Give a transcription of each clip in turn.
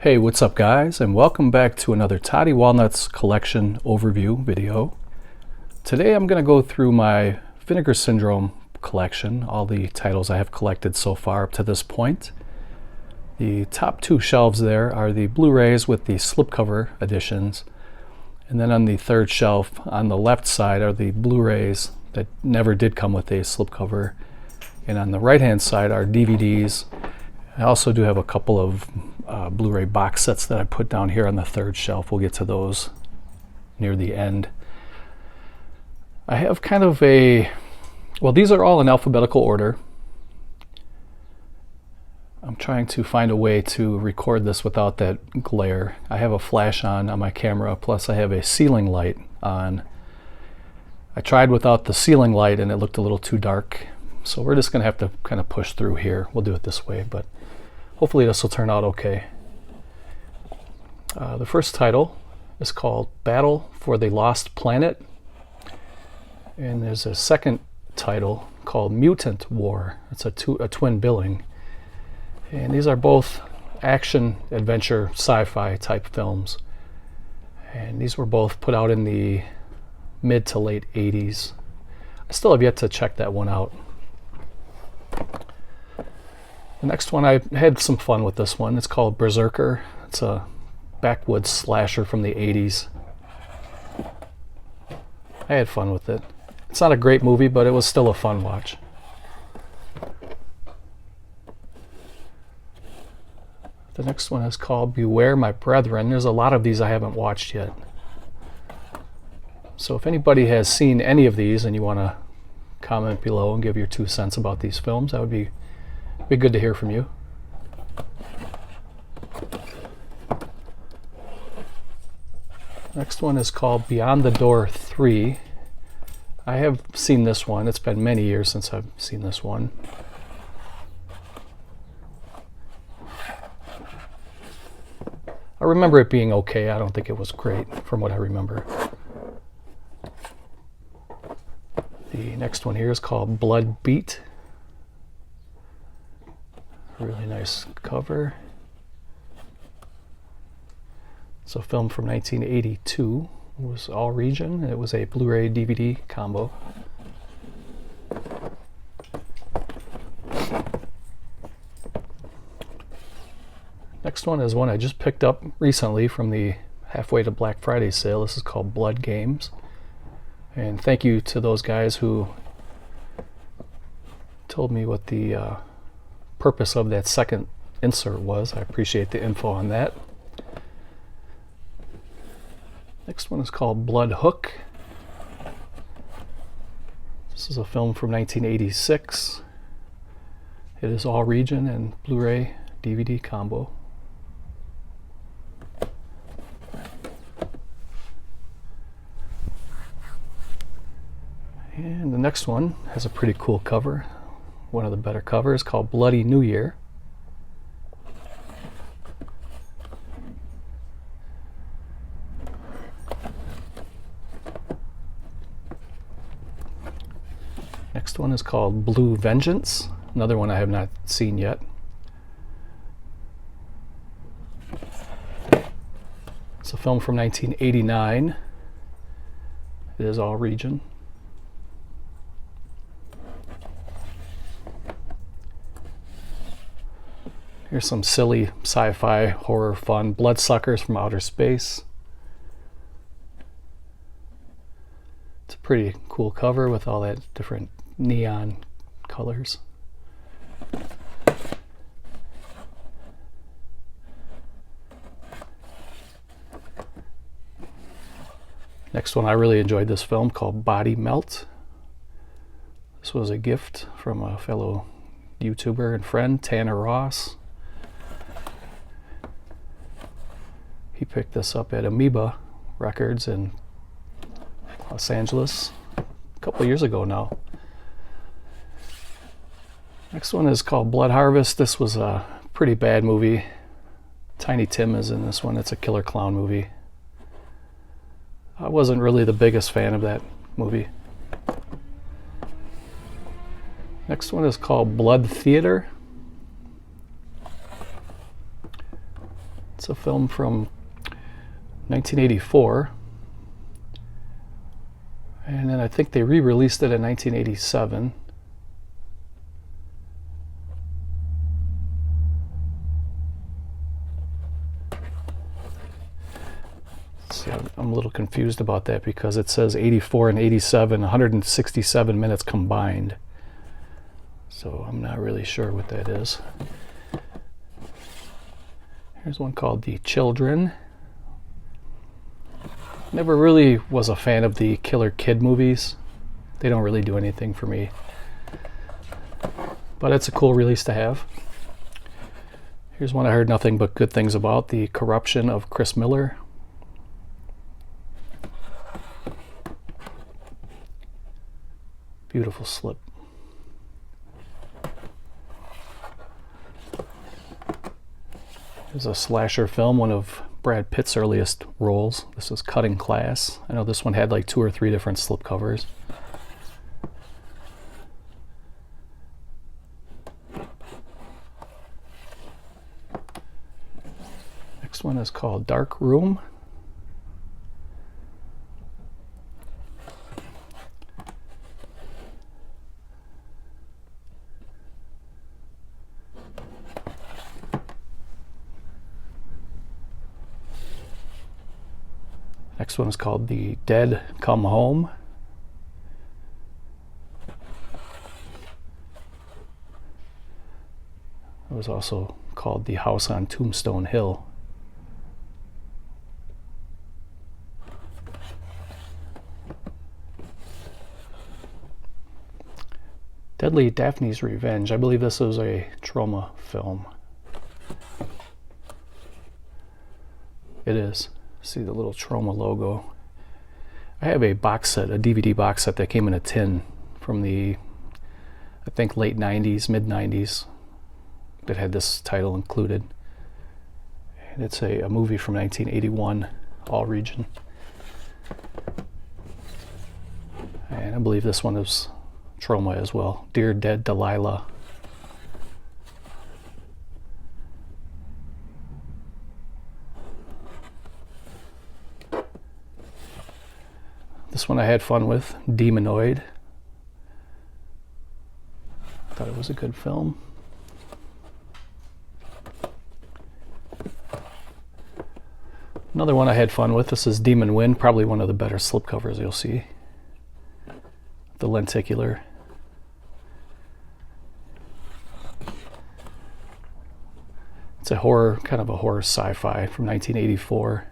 Hey, what's up guys, and welcome back to another Toddy Walnuts collection overview video. Today I'm going to go through my Vinegar Syndrome collection, all the titles I have collected so far up to this point. The top two shelves there are the Blu-rays with the slipcover editions, and then on the third shelf on the left side are the Blu-rays that never did come with a slipcover, and on the right hand side are DVDs. I also do have a couple of Blu-ray box sets that I put down here on the third shelf. We'll get to those near the end. I have kind of well, these are all in alphabetical order. I'm trying to find a way to record this without that glare. I have a flash on my camera, plus I have a ceiling light on. I tried without the ceiling light and it looked a little too dark, so we're just going to have to kind of push through here. We'll do it this way, but hopefully this will turn out okay. The first title is called Battle for the Lost Planet, and there's a second title called Mutant War. It's a twin billing, and these are both action, adventure, sci-fi type films, and these were both put out in the mid to late 80s. I still have yet to check that one out. The next one, I had some fun with this one. It's called Berserker. It's a backwoods slasher from the 80s. I had fun with it. It's not a great movie, but it was still a fun watch. The next one is called Beware My Brethren. There's a lot of these I haven't watched yet. So if anybody has seen any of these and you want to comment below and give your 2 cents about these films, that would be good to hear from you. Next one is called Beyond the Door 3. I have seen this one. It's been many years since I've seen this one. I remember it being okay. I don't think it was great from what I remember. The next one here is called Blood Beat. Really nice cover. It's a film from 1982. It was all region. It was a Blu-ray DVD combo. Next one is one I just picked up recently from the halfway to Black Friday sale. This is called Blood Games. And thank you to those guys who told me what the purpose of that second insert was. I appreciate the info on that. Next one is called Blood Hook. This is a film from 1986. It is all region and Blu-ray DVD combo. And the next one has a pretty cool cover. One of the better covers, called Bloody New Year. Next one is called Blue Vengeance, another one I have not seen yet. It's a film from 1989. It is all region. Here's some silly sci-fi horror fun. Bloodsuckers from Outer Space. It's a pretty cool cover with all that different neon colors. Next one, I really enjoyed this film called Body Melt. This was a gift from a fellow YouTuber and friend, Tanner Ross. He picked this up at Amoeba Records in Los Angeles a couple years ago now. Next one is called Blood Harvest. This was a pretty bad movie. Tiny Tim is in this one. It's a killer clown movie. I wasn't really the biggest fan of that movie. Next one is called Blood Theater. It's a film from 1984. And then I think they re-released it in 1987. See, I'm a little confused about that because it says 84 and 87, 167 minutes combined. So I'm not really sure what that is. Here's one called The Children. Never really was a fan of the Killer Kid movies. They don't really do anything for me. But it's a cool release to have. Here's one I heard nothing but good things about, The Corruption of Chris Miller. Beautiful slip. There's a slasher film, one of Brad Pitt's earliest roles. This is Cutting Class. I know this one had like 2 or 3 different slipcovers. Next one is called Dark Room. Next one is called The Dead Come Home. It was also called The House on Tombstone Hill. Deadly Daphne's Revenge. I believe this was a trauma film. It is. See the little trauma logo. I have a box set, a DVD box set that came in a tin from the, I think, late 90s, mid 90s, that had this title included. And it's a movie from 1981, all region. And I believe this one is trauma as well. Dear Dead Delilah. This one I had fun with, Demonoid. Thought it was a good film. Another one I had fun with, this is Demon Wind, probably one of the better slipcovers you'll see. The lenticular. It's a horror, kind of a horror sci-fi from 1984.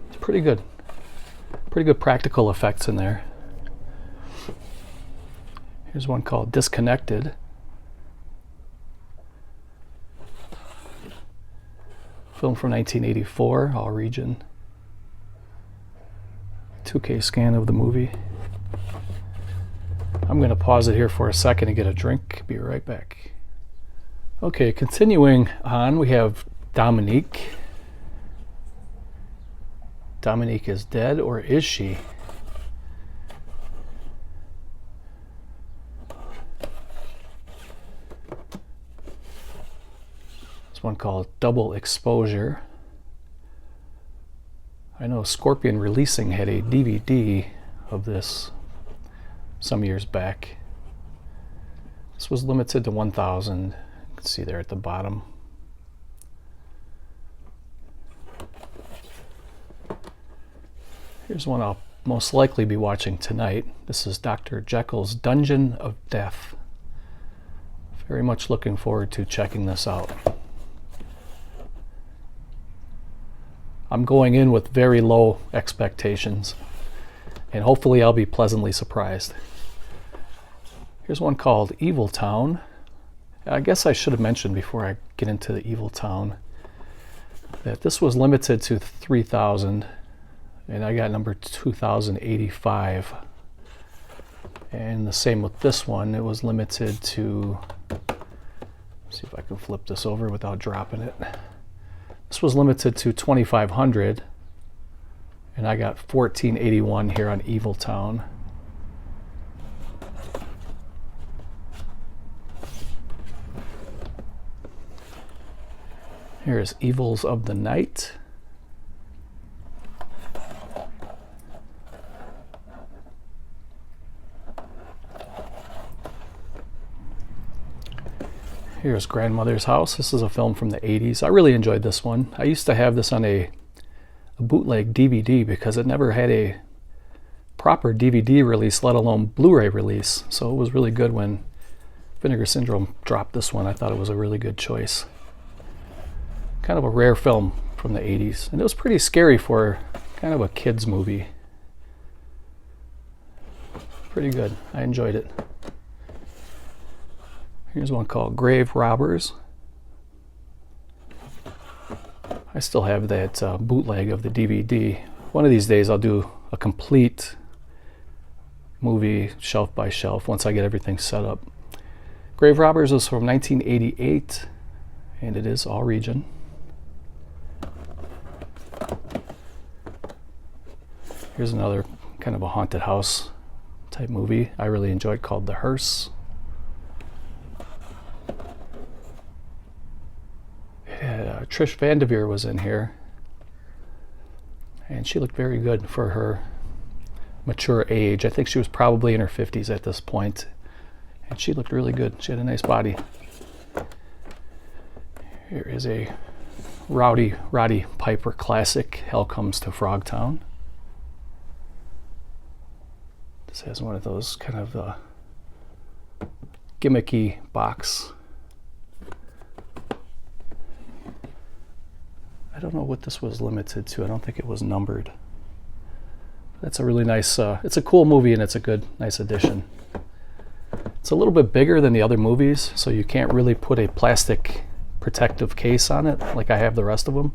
It's pretty good. Pretty good practical effects in there. Here's one called Disconnected. Film from 1984, all region. 2K scan of the movie. I'm going to pause it here for a second and get a drink. Be right back. Okay, continuing on, we have Dominique. Dominique is dead, or is she? This one called Double Exposure. I know Scorpion Releasing had a DVD of this some years back. This was limited to 1,000. You can see there at the bottom. Here's one I'll most likely be watching tonight. This is Dr. Jekyll's Dungeon of Death. Very much looking forward to checking this out. I'm going in with very low expectations, and hopefully I'll be pleasantly surprised. Here's one called Evil Town. I guess I should have mentioned before I get into the Evil Town that this was limited to 3,000. And I got number 2085. And the same with this one. It was limited to, let's see if I can flip this over without dropping it. This was limited to 2,500. And I got 1481 here on Evil Town. Here's Evils of the Night. Here's Grandmother's House. This is a film from the 80s. I really enjoyed this one. I used to have this on a bootleg DVD because it never had a proper DVD release, let alone Blu-ray release. So it was really good when Vinegar Syndrome dropped this one. I thought it was a really good choice. Kind of a rare film from the 80s. And it was pretty scary for kind of a kid's movie. Pretty good. I enjoyed it. Here's one called Grave Robbers. I still have that bootleg of the DVD. One of these days I'll do a complete movie shelf by shelf once I get everything set up. Grave Robbers is from 1988 and it is all region. Here's another kind of a haunted house type movie I really enjoyed called The Hearse. Trish Van Devere was in here and she looked very good for her mature age. I think she was probably in her 50s at this point and she looked really good. She had a nice body. Here is a Roddy Piper classic, Hell Comes to Frogtown. This has one of those kind of gimmicky box. I don't know what this was limited to. I don't think it was numbered. That's a really nice, it's a cool movie and it's a good, nice addition. It's a little bit bigger than the other movies, so you can't really put a plastic protective case on it like I have the rest of them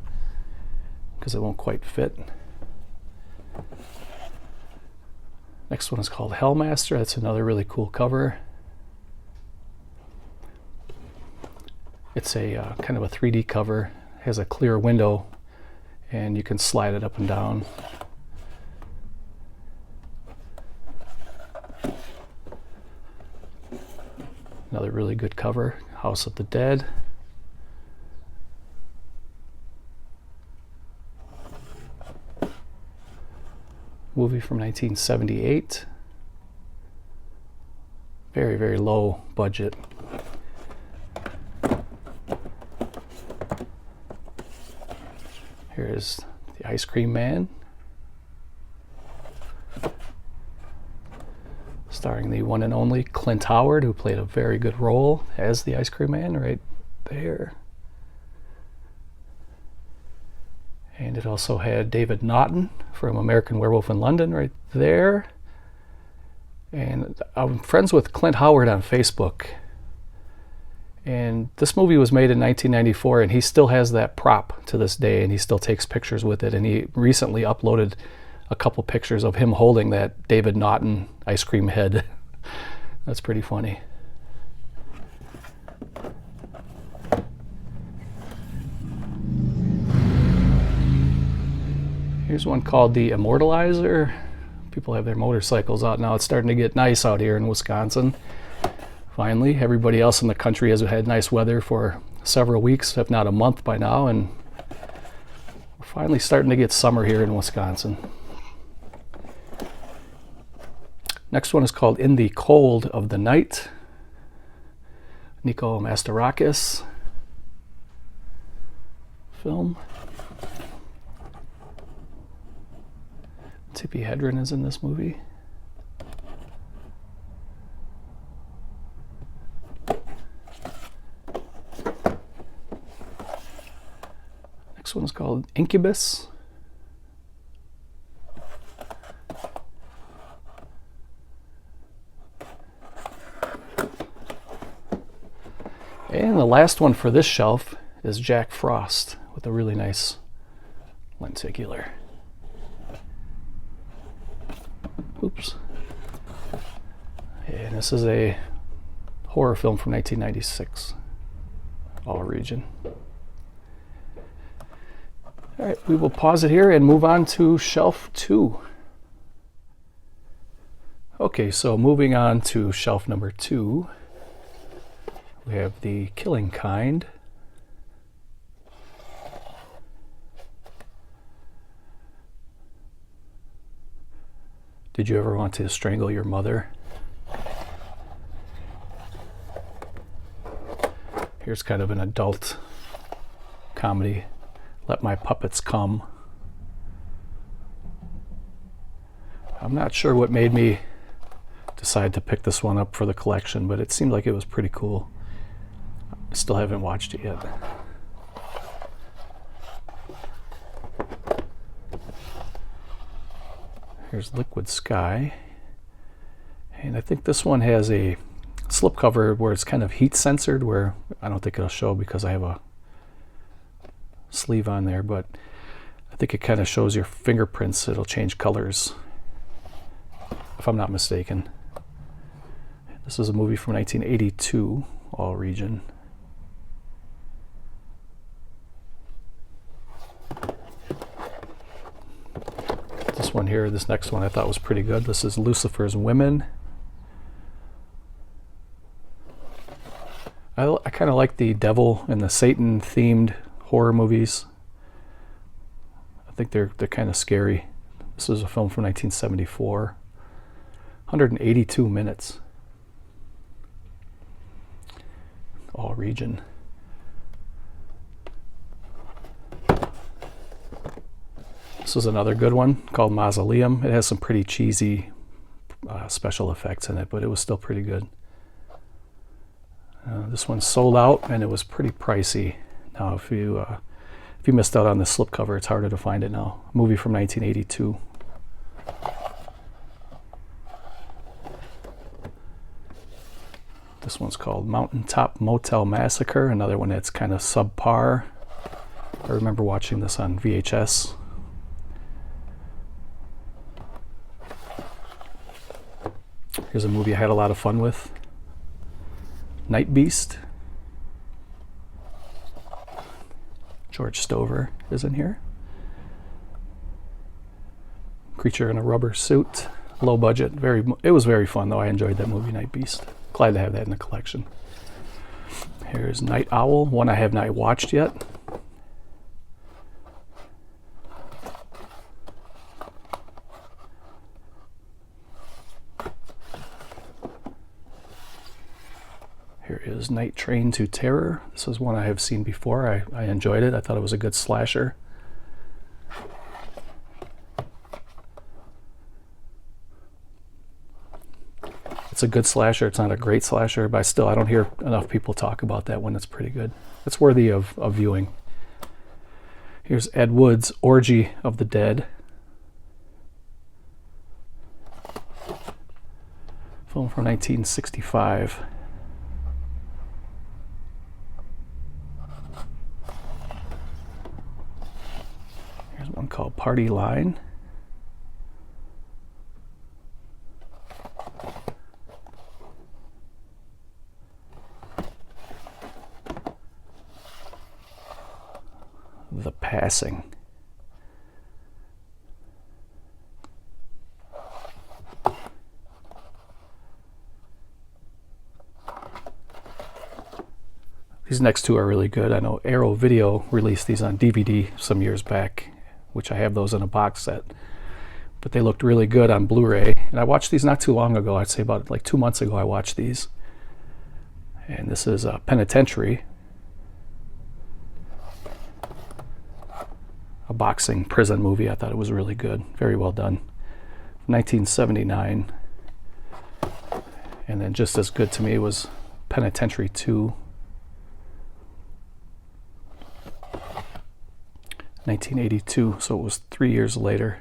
because it won't quite fit. Next one is called Hellmaster. That's another really cool cover. It's a kind of a 3D cover. Has a clear window and you can slide it up and down. Another really good cover, House of the Dead. Movie from 1978. Very, very low budget. Here's The Ice Cream Man, starring the one and only Clint Howard, who played a very good role as the Ice Cream Man right there. And it also had David Naughton from American Werewolf in London right there. And I'm friends with Clint Howard on Facebook. And this movie was made in 1994 and he still has that prop to this day and he still takes pictures with it. And he recently uploaded a couple pictures of him holding that David Naughton ice cream head. That's pretty funny. Here's one called The Immortalizer. People have their motorcycles out now. It's starting to get nice out here in Wisconsin. Finally, everybody else in the country has had nice weather for several weeks, if not a month by now, and we're finally starting to get summer here in Wisconsin. Next one is called In the Cold of the Night. Nico Mastorakis film. Tippi Hedren is in this movie. Next one is called Incubus. And the last one for this shelf is Jack Frost with a really nice lenticular. Oops. And this is a horror film from 1996, all region. All right, we will pause it here and move on to shelf 2. Okay, so moving on to shelf number 2, we have The Killing Kind. Did you ever want to strangle your mother? Here's kind of an adult comedy. Let My Puppets Come. I'm not sure what made me decide to pick this one up for the collection, but it seemed like it was pretty cool. I still haven't watched it yet. Here's Liquid Sky. And I think this one has a slipcover where it's kind of heat censored, where I don't think it'll show because I have a sleeve on there, but I think it kind of shows your fingerprints. It'll change colors, if I'm not mistaken. This is a movie from 1982, all region. This one here, this next one I thought was pretty good. This is Lucifer's Women. I kind of like the devil and the Satan themed horror movies. I think they're kind of scary. This is a film from 1974. 182 minutes. All region. This is another good one called Mausoleum. It has some pretty cheesy special effects in it, but it was still pretty good. This one sold out and it was pretty pricey. Now if you missed out on the slipcover, it's harder to find it now. A movie from 1982. This one's called Mountaintop Motel Massacre, another one that's kind of subpar. I remember watching this on VHS. Here's a movie I had a lot of fun with. Night Beast. George Stover is in here. Creature in a rubber suit. Low budget. It was very fun though. I enjoyed that movie, Night Beast. Glad to have that in the collection. Here's Night Owl, one I have not watched yet. Here is Night Train to Terror. This is one I have seen before. I enjoyed it. I thought it was a good slasher. It's a good slasher. It's not a great slasher, but I don't hear enough people talk about that one. It's pretty good. It's worthy of viewing. Here's Ed Wood's Orgy of the Dead. Film from 1965. Here's one called Party Line. The Passing. These next two are really good. I know Arrow Video released these on DVD some years back, which I have those in a box set. But they looked really good on Blu-ray. And I watched these not too long ago. I'd say about like 2 months ago I watched these. And this is Penitentiary. A boxing prison movie. I thought it was really good. Very well done. 1979. And then just as good to me was Penitentiary 2. 1982, so it was 3 years later.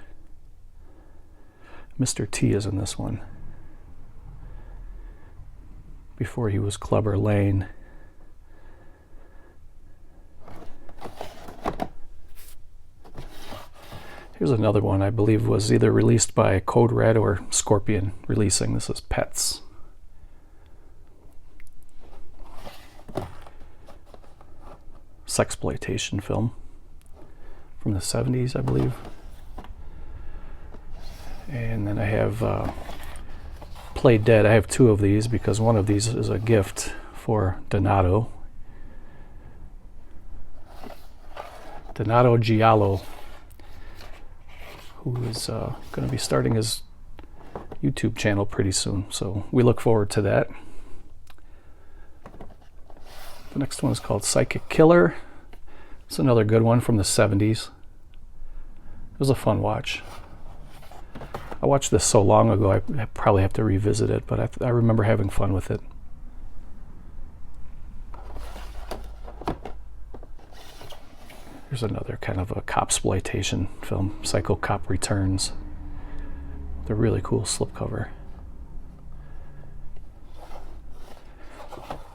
Mr. T is in this one. Before he was Clubber Lang. Here's another one I believe was either released by Code Red or Scorpion releasing. This is Pets. Sexploitation film from the 70s, I believe. And then I have Play Dead. I have two of these because one of these is a gift for Donato. Donato Giallo, who is going to be starting his YouTube channel pretty soon, so we look forward to that. The next one is called Psychic Killer. It's another good one from the 70s. It was a fun watch. I watched this so long ago, I probably have to revisit it, but I remember having fun with it. Here's another kind of a cop-sploitation film, Psycho Cop Returns. They're really cool slipcover.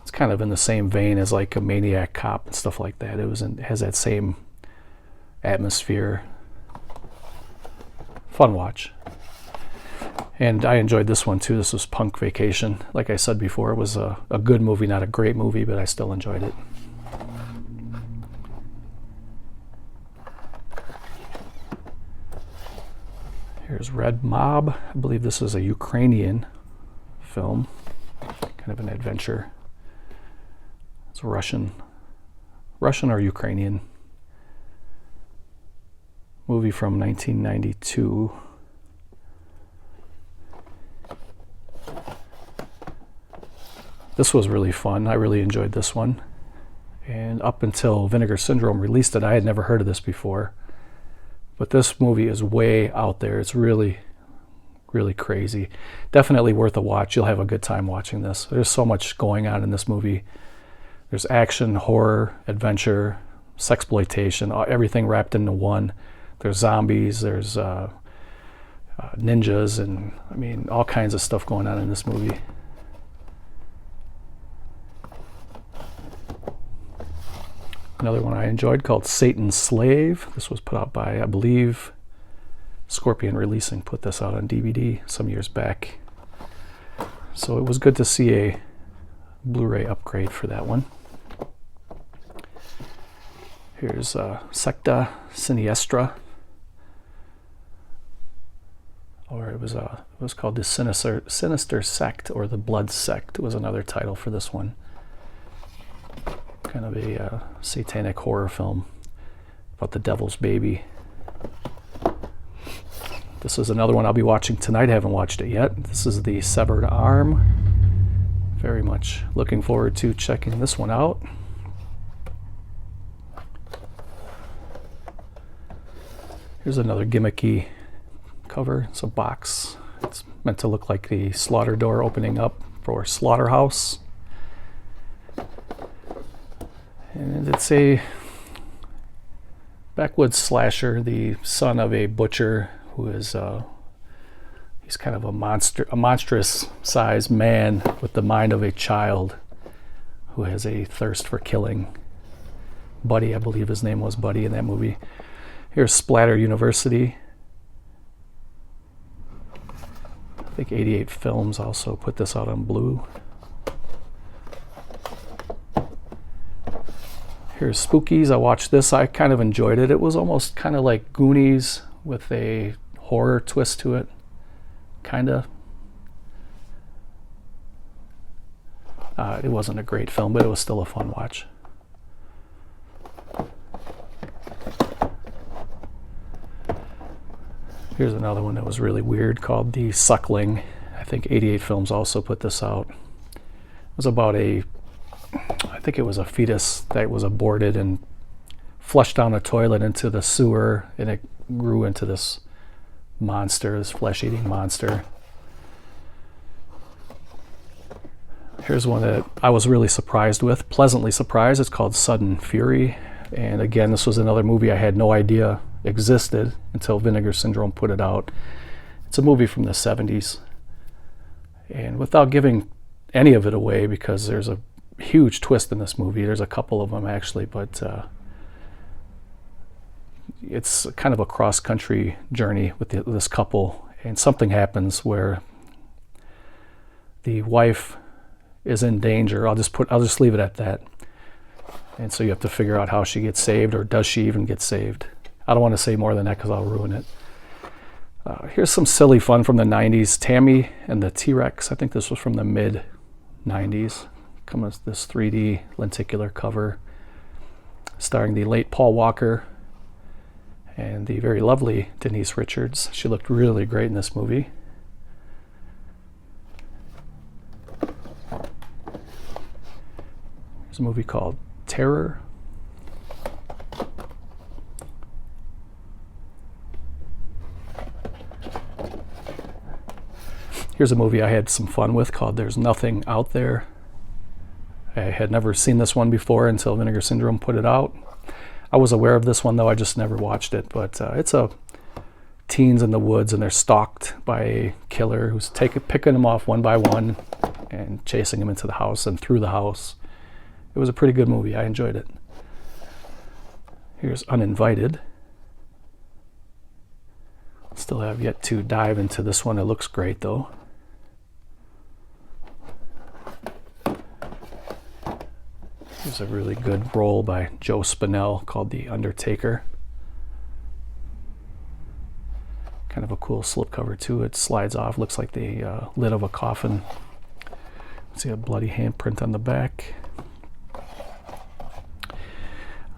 It's kind of in the same vein as like a Maniac Cop and stuff like that. It has that same atmosphere. Fun watch. And I enjoyed this one too. This was Punk Vacation. Like I said before, it was a good movie, not a great movie, but I still enjoyed it. Here's Red Mob. I believe this is a Ukrainian film, kind of an adventure. It's Russian or Ukrainian movie from 1992. This was really fun. I really enjoyed this one. And up until Vinegar Syndrome released it, I had never heard of this before. But this movie is way out there. It's really, really crazy. Definitely worth a watch. You'll have a good time watching this. There's so much going on in this movie. There's action, horror, adventure, sexploitation, everything wrapped into one. There's zombies, there's ninjas, and I mean, all kinds of stuff going on in this movie. Another one I enjoyed called Satan's Slave. This was put out by, I believe, Scorpion Releasing put this out on DVD some years back. So it was good to see a Blu-ray upgrade for that one. Here's Secta Siniestra. Or it was called the Sinister Sect, or the Blood Sect was another title for this one. Kind of a satanic horror film about the devil's baby. This is another one I'll be watching tonight. I haven't watched it yet. This is The Severed Arm. Very much looking forward to checking this one out. Here's another gimmicky cover. It's a box. It's meant to look like the slaughter door opening up for Slaughterhouse. And it's a backwoods slasher, the son of a butcher who is he's kind of a monstrous sized man with the mind of a child who has a thirst for killing. Buddy, I believe his name was Buddy in that movie. Here's Splatter University. I think 88 Films also put this out on Blue. Here's Spookies. I watched this. I kind of enjoyed it. It was almost kind of like Goonies with a horror twist to it. Kind of. It wasn't a great film, but it was still a fun watch. Here's another one that was really weird called The Suckling. I think 88 Films also put this out. It was about I think it was a fetus that was aborted and flushed down a toilet into the sewer, and it grew into this monster, this flesh-eating monster. Here's one that I was really surprised with, pleasantly surprised. It's called Sudden Fury. And again, this was another movie I had no idea existed until Vinegar Syndrome put it out. It's a movie from the 70s. And without giving any of it away, because there's a huge twist in this movie. There's a couple of them actually, but it's kind of a cross-country journey with this couple, and something happens where the wife is in danger. I'll just leave it at that. And so you have to figure out how she gets saved, or does she even get saved? I don't want to say more than that because I'll ruin it. Here's some silly fun from the 90s. Tammy and the T-Rex. I think this was from the mid-90s. Come with this 3D lenticular cover starring the late Paul Walker and the very lovely Denise Richards. She looked really great in this movie. There's a movie called Terror. Here's a movie I had some fun with called There's Nothing Out There. I had never seen this one before until Vinegar Syndrome put it out. I was aware of this one though, I just never watched it, but it's a teens in the woods and they're stalked by a killer who's picking them off one by one and chasing them into the house and through the house. It was a pretty good movie. I enjoyed it. Here's Uninvited. Still have yet to dive into this one. It looks great though. There's a really good role by Joe Spinell called The Undertaker. Kind of a cool slipcover too. It slides off, looks like the lid of a coffin. See a bloody handprint on the back.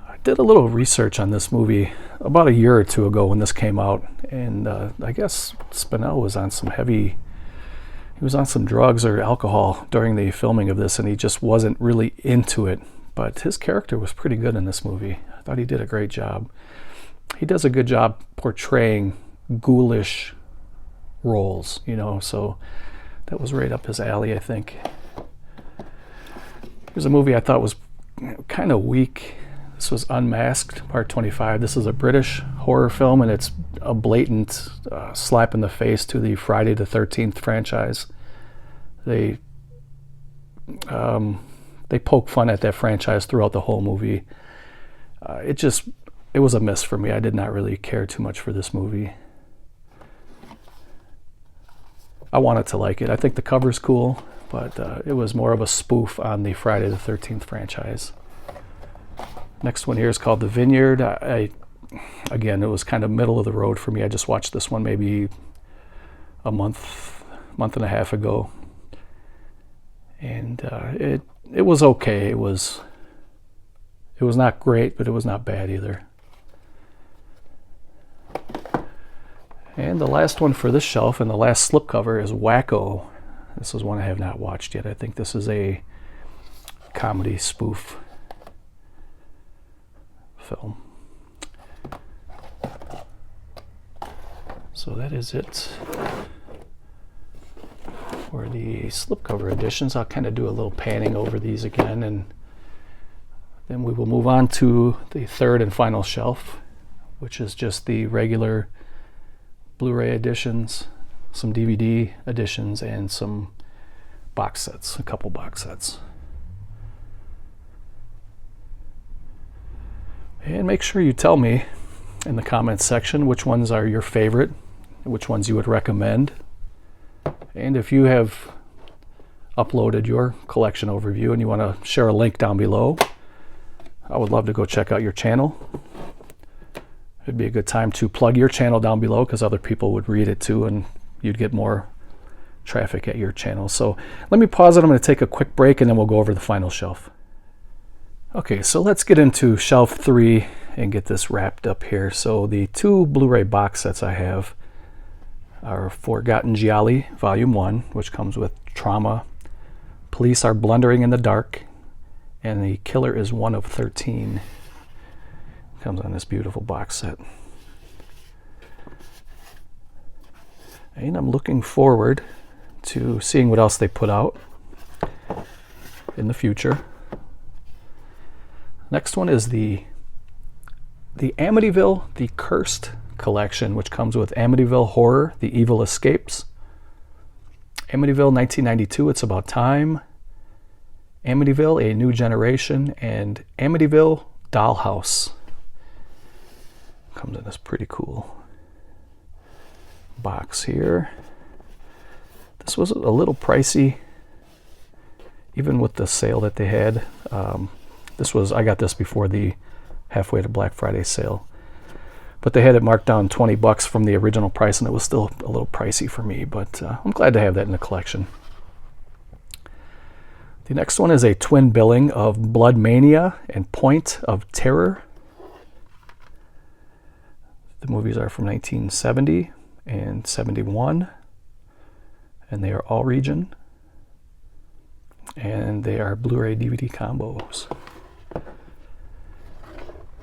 I did a little research on this movie about a year or two ago when this came out, and I guess Spinell was on some he was on some drugs or alcohol during the filming of this, and he just wasn't really into it. But his character was pretty good in this movie. I thought he did a great job. He does a good job portraying ghoulish roles, you know, so that was right up his alley, I think. Here's a movie I thought was kind of weak. This was Unmasked, Part 25. This is a British horror film, and it's a blatant slap in the face to the Friday the 13th franchise. They poke fun at that franchise throughout the whole movie. It was a miss for me. I did not really care too much for this movie. I wanted to like it. I think the cover's cool, but it was more of a spoof on the Friday the 13th franchise. Next one here is called The Vineyard. Again, it was kind of middle of the road for me. I just watched this one maybe a month and a half ago. And it was okay. It was not great, but it was not bad either. And the last one for this shelf and the last slipcover is Wacko. This is one I have not watched yet. I think this is a comedy spoof film. So that is it for the slipcover editions. I'll kind of do a little panning over these again, and then we will move on to the third and final shelf, which is just the regular Blu-ray editions, some DVD editions, and some box sets, a couple box sets. And make sure you tell me in the comments section which ones are your favorite, which ones you would recommend. And if you have uploaded your collection overview and you want to share a link down below, I would love to go check out your channel. It'd be a good time to plug your channel down below because other people would read it too and you'd get more traffic at your channel. So let me pause it. I'm going to take a quick break and then we'll go over the final shelf. Okay, so let's get into shelf 3 and get this wrapped up here. So the two Blu-ray box sets I have are Forgotten Gialli Volume 1, which comes with Trauma, Police Are Blundering in the Dark, and The Killer is One of 13. Comes on this beautiful box set. And I'm looking forward to seeing what else they put out in the future. Next one is the Amityville, The Cursed Collection, which comes with Amityville Horror, The Evil Escapes, Amityville 1992, It's About Time, Amityville, A New Generation, and Amityville Dollhouse. Comes in this pretty cool box here. This was a little pricey, even with the sale that they had. I got this before the halfway to Black Friday sale, but they had it marked down $20 from the original price, and it was still a little pricey for me, but I'm glad to have that in the collection. The next one is a twin billing of Blood Mania and Point of Terror. The movies are from 1970 and 71, and they are all region. and they are Blu-ray DVD combos.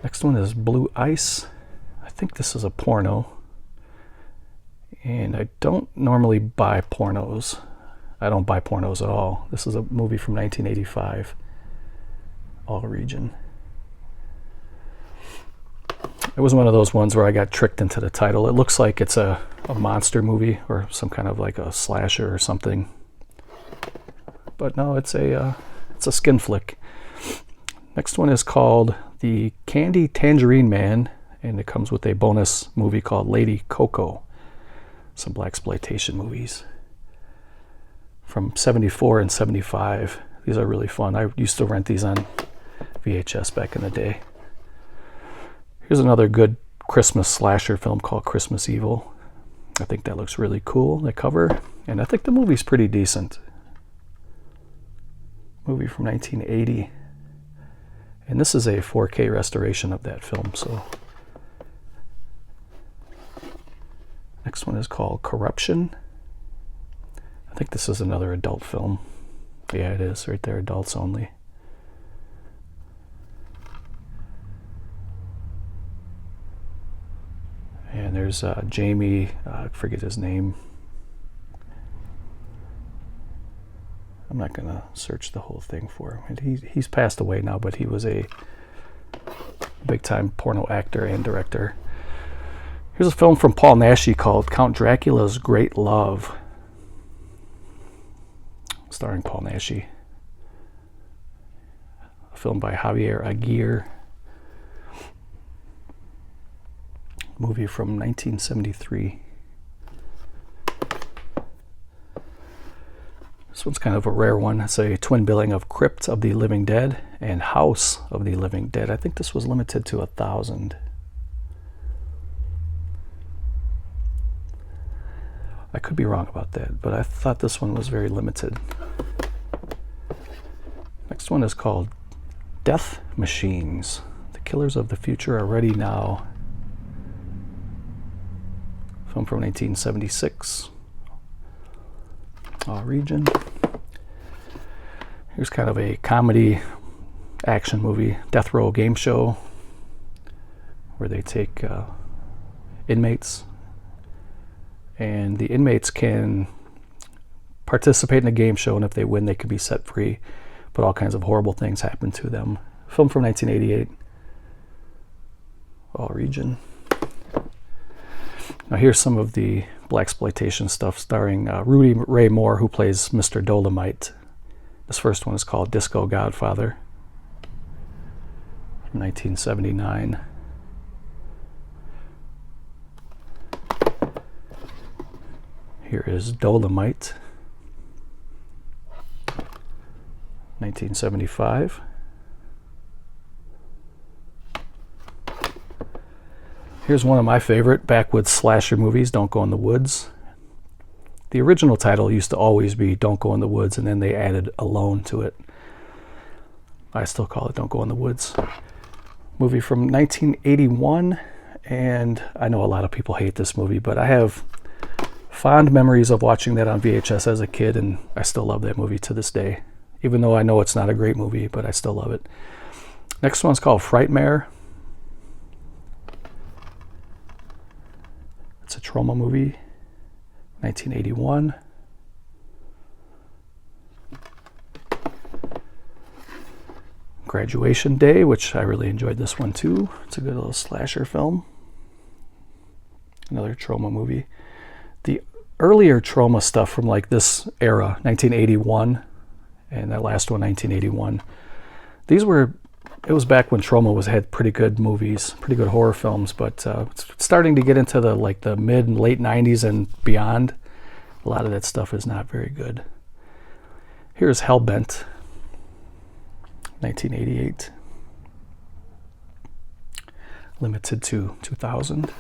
Next one is Blue Ice. I think this is a porno, and I don't normally buy pornos. I don't buy pornos at all. This is a movie from 1985, all region. It was one of those ones where I got tricked into the title. It looks like it's a monster movie or some kind of like a slasher or something, but no, it's a skin flick. Next one is called The Candy Tangerine Man, and it comes with a bonus movie called Lady Coco. Some blaxploitation movies from 74 and 75. These are really fun. I used to rent these on VHS back in the day. Here's another good Christmas slasher film called Christmas Evil. I think that looks really cool, the cover, and I think the movie's pretty decent. Movie from 1980. And this is a 4K restoration of that film, so. Next one is called Corruption. I think this is another adult film. Yeah, it is right there, adults only. And there's Jamie, I forget his name. I'm not gonna search the whole thing for him. He's passed away now, but he was a big time porno actor and director. Here's a film from Paul Naschy called Count Dracula's Great Love, starring Paul Naschy. A film by Javier Aguirre. Movie from 1973. This one's kind of a rare one. It's a twin billing of Crypt of the Living Dead and House of the Living Dead. I think this was limited to 1,000. I could be wrong about that, but I thought this one was very limited. Next one is called Death Machines. The Killers of the Future Are Ready Now. Film from 1976. All region. Here's kind of a comedy action movie, Death Row Game Show, where they take inmates, and the inmates can participate in a game show, and if they win, they can be set free, but all kinds of horrible things happen to them. Film from 1988. All region. Now here's some of the blaxploitation stuff starring Rudy Ray Moore, who plays Mr. Dolomite. This first one is called Disco Godfather from 1979. Here is Dolomite, 1975. Here's one of my favorite backwoods slasher movies, Don't Go in the Woods. The original title used to always be Don't Go in the Woods, and then they added Alone to it. I still call it Don't Go in the Woods. Movie from 1981, and I know a lot of people hate this movie, but I have fond memories of watching that on VHS as a kid, and I still love that movie to this day. Even though I know it's not a great movie, but I still love it. Next one's called Frightmare. It's a trauma movie, 1981. Graduation Day, which I really enjoyed this one too. It's a good little slasher film. Another trauma movie. The earlier trauma stuff from like this era, 1981, and that last one, 1981. These were, it was back when trauma had pretty good movies, pretty good horror films, but it's starting to get into the mid and late 90s and beyond. A lot of that stuff is not very good. Here's Hellbent, 1988. Limited to 2000.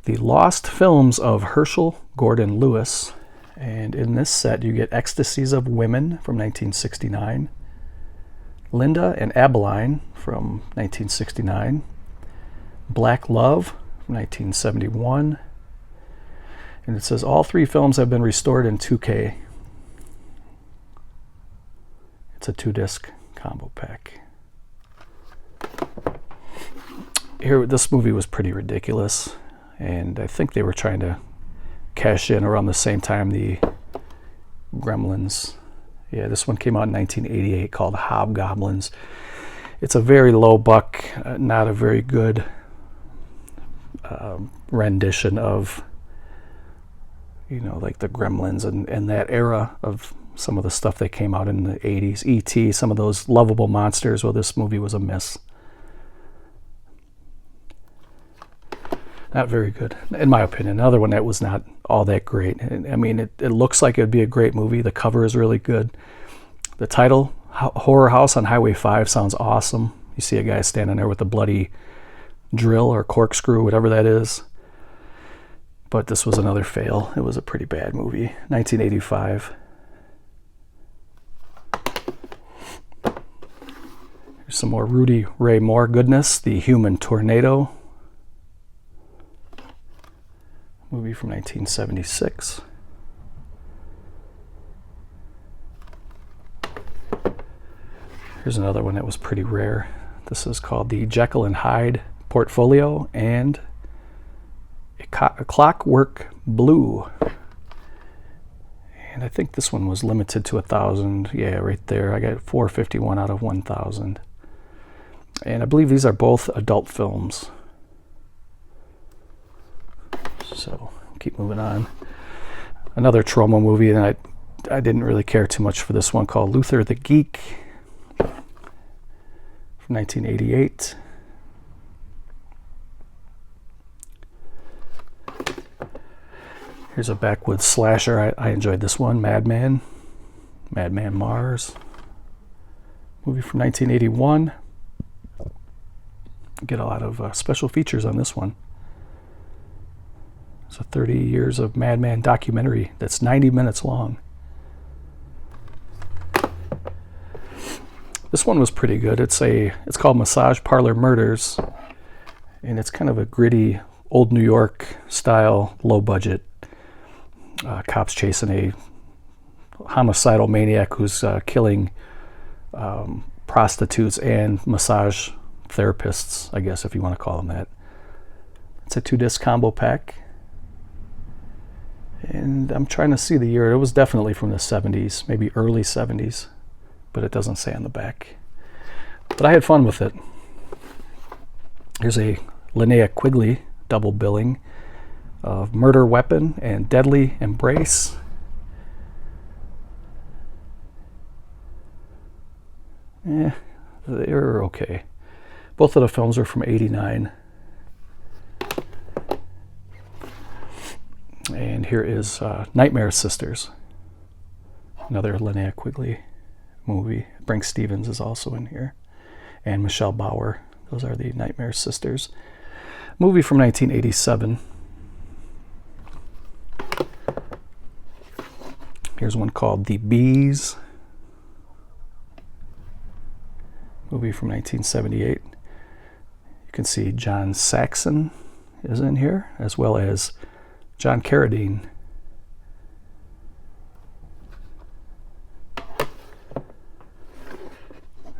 The Lost Films of Herschel Gordon Lewis. And in this set you get Ecstasies of Women from 1969. Linda and Abeline from 1969. Black Love from 1971. And it says all three films have been restored in 2K. It's a 2-disc combo pack. Here, this movie was pretty ridiculous, and I think they were trying to cash in around the same time the Gremlins. Yeah, this one came out in 1988 called Hobgoblins. It's a very low buck, not a very good rendition of, you know, like the Gremlins and that era of some of the stuff that came out in the 80s. E.T., some of those lovable monsters. Well, this movie was a miss. Not very good, in my opinion. Another one that was not all that great. I mean, it looks like it would be a great movie. The cover is really good. The title, Horror House on Highway 5, sounds awesome. You see a guy standing there with a bloody drill or corkscrew, whatever that is. But this was another fail. It was a pretty bad movie. 1985. Here's some more Rudy Ray Moore goodness. The Human Tornado. Movie from 1976. Here's another one that was pretty rare. This is called the Jekyll and Hyde Portfolio and a Clockwork Blue. And I think this one was limited to 1,000. Yeah, right there. I got 451 out of 1,000. And I believe these are both adult films. So keep moving on. Another trauma movie, and I didn't really care too much for this one, called Luther the Geek from 1988. Here's a backwoods slasher. I enjoyed this one. Madman Mars. Movie from 1981. Get a lot of special features on this one. It's a 30 years of Madman documentary that's 90 minutes long. This one was pretty good. It's called Massage Parlor Murders, and it's kind of a gritty old New York style, low budget. Cops chasing a homicidal maniac who's killing prostitutes and massage therapists, I guess, if you want to call them that. It's a 2-disc combo pack. And I'm trying to see the year. It was definitely from the 70s, maybe early 70s, but it doesn't say on the back. But I had fun with it. Here's a Linnea Quigley double billing of Murder Weapon and Deadly Embrace. Yeah, they were okay. Both of the films are from '89. And here is Nightmare Sisters, another Linnea Quigley movie. Brinks Stevens is also in here, and Michelle Bauer. Those are the Nightmare Sisters. Movie from 1987. Here's one called The Bees. Movie from 1978. You can see John Saxon is in here, as well as John Carradine.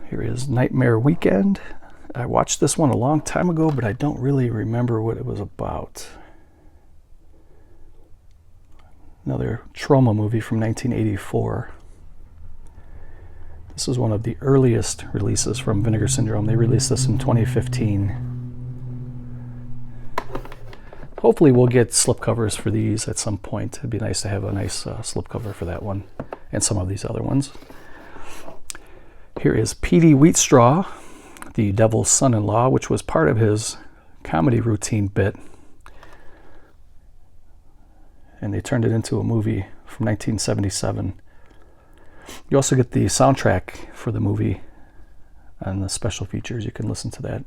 Here is Nightmare Weekend. I watched this one a long time ago, but I don't really remember what it was about. Another trauma movie from 1984. This is one of the earliest releases from Vinegar Syndrome. They released this in 2015. Hopefully we'll get slipcovers for these at some point. It'd be nice to have a nice slipcover for that one and some of these other ones. Here is Petey Wheatstraw, the Devil's Son-in-Law, which was part of his comedy routine bit. And they turned it into a movie from 1977. You also get the soundtrack for the movie and the special features. You can listen to that.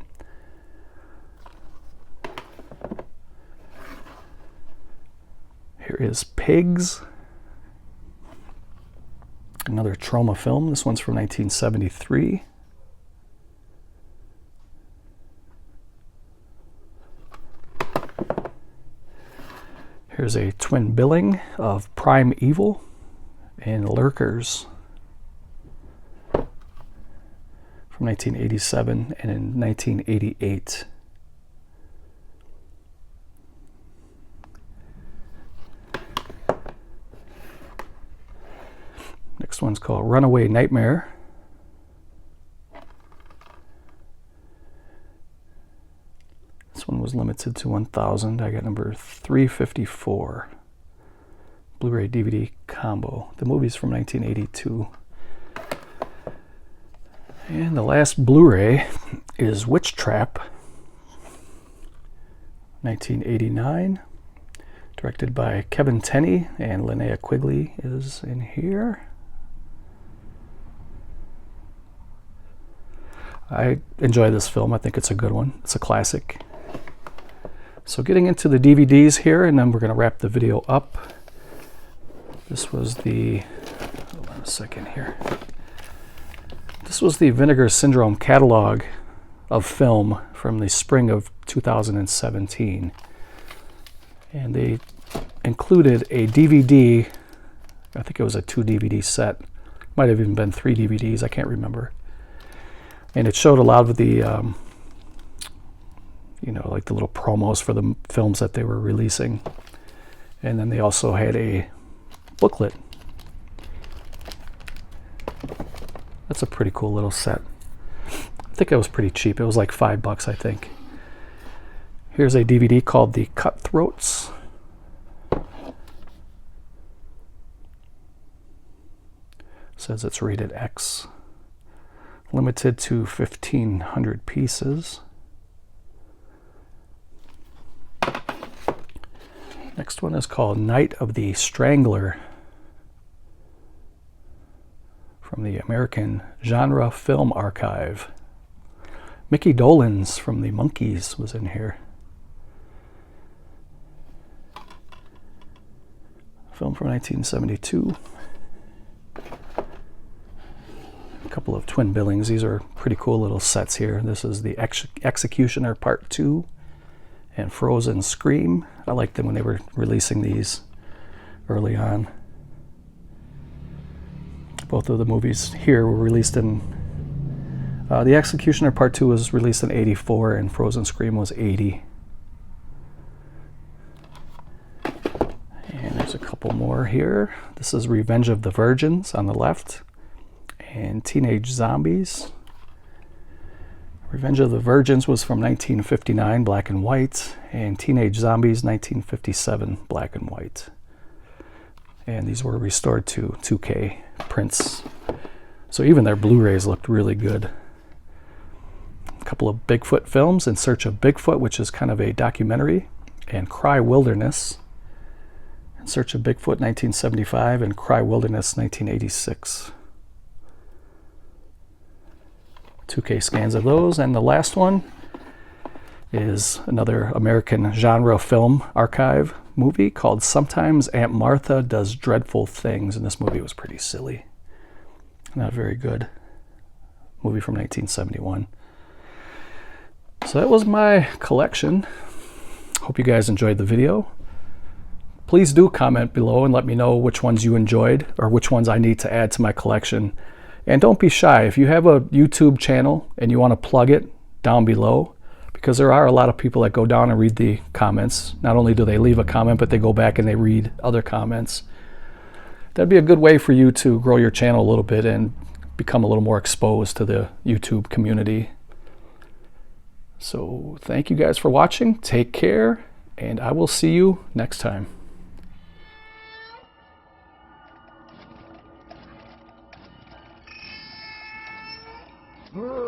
Here is Pigs, another trauma film. This one's from 1973. Here's a twin billing of Prime Evil and Lurkers. from 1987 and in 1988. Next one's called Runaway Nightmare. This one was limited to 1,000. I got number 354. Blu-ray DVD combo. The movie's from 1982. And the last Blu-ray is Witch Trap, 1989. Directed by Kevin Tenney, and Linnea Quigley is in here. I enjoy this film. I think it's a good one. It's a classic. So getting into the DVDs here, and then we're going to wrap the video up. This was the, hold on a second here. This was the Vinegar Syndrome catalog of film from the spring of 2017. And they included a DVD, I think it was a 2 DVD set. Might have even been 3 DVDs, I can't remember. And it showed a lot of the, you know, like the little promos for the films that they were releasing. And then they also had a booklet. That's a pretty cool little set. I think it was pretty cheap. It was like $5, I think. Here's a DVD called The Cutthroats. Says it's rated X. Limited to 1,500 pieces. Next one is called Night of the Strangler, from the American Genre Film Archive. Mickey Dolenz from the Monkees was in here. Film from 1972. A couple of twin billings. These are pretty cool little sets here. This is the Executioner Part 2 and Frozen Scream. I liked them when they were releasing these early on. Both of the movies here were released in, the Executioner Part 2 was released in 84 and Frozen Scream was 80. And there's a couple more here. This is Revenge of the Virgins on the left, and Teenage Zombies. Revenge of the Virgins was from 1959, black and white, and Teenage Zombies 1957, black and white. And these were restored to 2K prints. So even their Blu-rays looked really good. A couple of Bigfoot films, In Search of Bigfoot, which is kind of a documentary, and Cry Wilderness. In Search of Bigfoot 1975 and Cry Wilderness 1986. 2K scans of those. And the last one is another American Genre Film Archive movie called Sometimes Aunt Martha Does Dreadful Things. And this movie was pretty silly. Not very good. Movie from 1971. So that was my collection. Hope you guys enjoyed the video. Please do comment below and let me know which ones you enjoyed or which ones I need to add to my collection. And don't be shy. If you have a YouTube channel and you want to plug it down below, because there are a lot of people that go down and read the comments. Not only do they leave a comment, but they go back and they read other comments. That'd be a good way for you to grow your channel a little bit and become a little more exposed to the YouTube community. So thank you guys for watching. Take care, and I will see you next time. Brr.